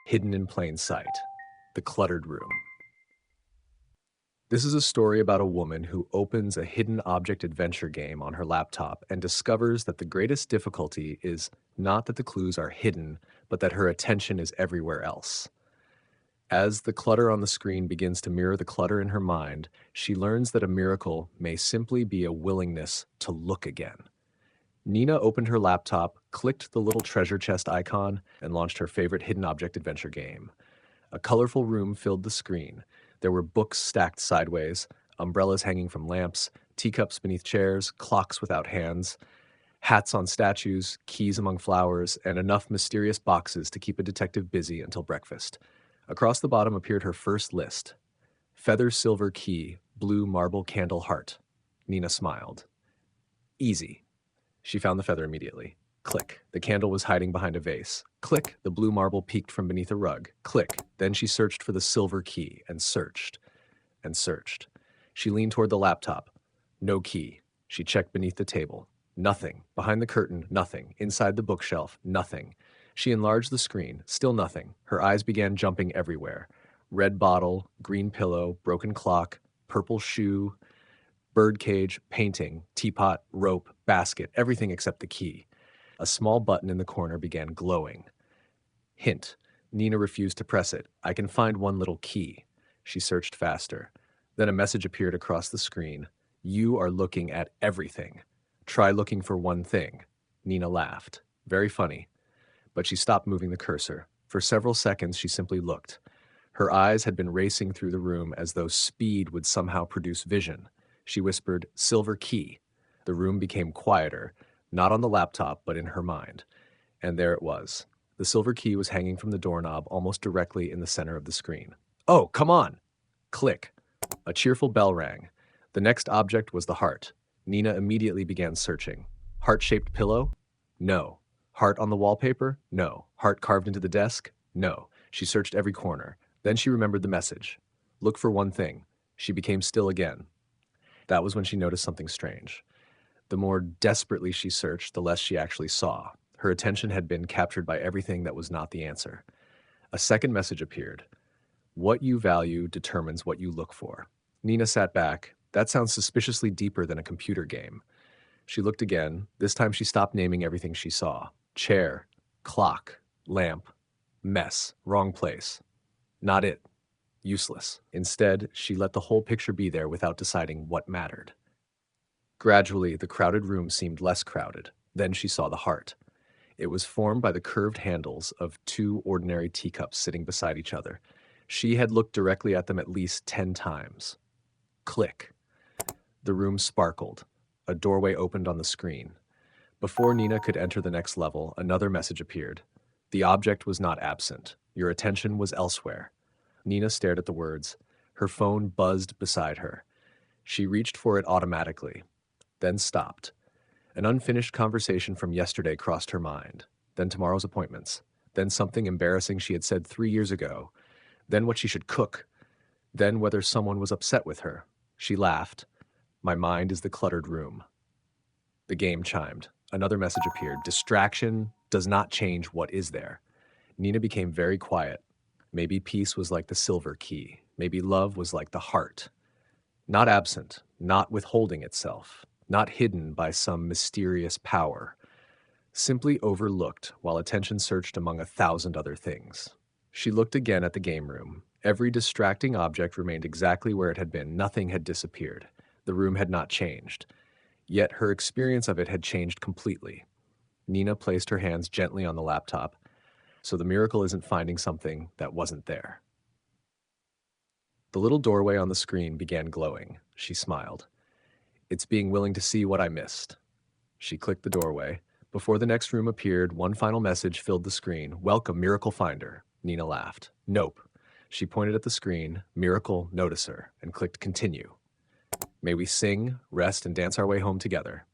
Hidden in plain sight. The Cluttered Room. This is a story about a woman who opens a hidden object adventure game on her laptop and discovers that the greatest difficulty is not that the clues are hidden, but that her attention is everywhere else. As the clutter on the screen begins to mirror the clutter in her mind, she learns that a miracle may simply be a willingness to look again. Nina opened her laptop, clicked the little treasure chest icon, and launched her favorite hidden object adventure game. A colorful room filled the screen. There were books stacked sideways, umbrellas hanging from lamps, teacups beneath chairs, clocks without hands, hats on statues, keys among flowers, and enough mysterious boxes to keep a detective busy until breakfast. Across the bottom appeared her first list. Feather silver key, blue marble candle heart. Nina smiled. Easy. She found the feather immediately. Click. The candle was hiding behind a vase. Click. The blue marble peeked from beneath a rug. Click. Then she searched for the silver key and searched and searched. She leaned toward the laptop. No key. She checked beneath the table. Nothing. Behind the curtain, nothing. Inside the bookshelf, nothing. She enlarged the screen. Still nothing. Her eyes began jumping everywhere. Red bottle, green pillow, broken clock, purple shoe, birdcage, painting, teapot, rope, basket, everything except the key. A small button in the corner began glowing. Hint. Nina refused to press it. I can find one little key. She searched faster. Then a message appeared across the screen. You are looking at everything. Try looking for one thing. Nina laughed. Very funny. But she stopped moving the cursor. For several seconds, she simply looked. Her eyes had been racing through the room as though speed would somehow produce vision. She whispered, "Silver key." The room became quieter, not on the laptop, but in her mind. And there it was. The silver key was hanging from the doorknob almost directly in the center of the screen. Oh, come on! Click. A cheerful bell rang. The next object was the heart. Nina immediately began searching. Heart-shaped pillow? No. Heart on the wallpaper? No. Heart carved into the desk? No. She searched every corner. Then she remembered the message. Look for one thing. She became still again. That was when she noticed something strange. The more desperately she searched, the less she actually saw. Her attention had been captured by everything that was not the answer. A second message appeared. What you value determines what you look for. Nina sat back. That sounds suspiciously deeper than a computer game. She looked again. This time she stopped naming everything she saw. Chair, clock, lamp, mess, wrong place. Not it. Useless. Instead, she let the whole picture be there without deciding what mattered. Gradually, the crowded room seemed less crowded. Then she saw the heart. It was formed by the curved handles of two ordinary teacups sitting beside each other. She had looked directly at them at least 10 times. Click. The room sparkled. A doorway opened on the screen. Before Nina could enter the next level, another message appeared. The object was not absent. Your attention was elsewhere. Nina stared at the words. Her phone buzzed beside her. She reached for it automatically, then stopped. An unfinished conversation from yesterday crossed her mind. Then tomorrow's appointments. Then something embarrassing she had said 3 years ago. Then what she should cook. Then whether someone was upset with her. She laughed. My mind is the cluttered room. The game chimed. Another message appeared. Distraction does not change what is there. Nina became very quiet. Maybe peace was like the silver key. Maybe love was like the heart. Not absent, not withholding itself, not hidden by some mysterious power. Simply overlooked while attention searched among 1,000 other things. She looked again at the game room. Every distracting object remained exactly where it had been. Nothing had disappeared. The room had not changed. Yet her experience of it had changed completely. Nina placed her hands gently on the laptop. So the miracle isn't finding something that wasn't there. The little doorway on the screen began glowing. She smiled. It's being willing to see what I missed. She clicked the doorway. Before the next room appeared, one final message filled the screen. Welcome, Miracle Finder. Nina laughed. Nope. She pointed at the screen, Miracle Noticer, and clicked Continue. May we sing, rest, and dance our way home together.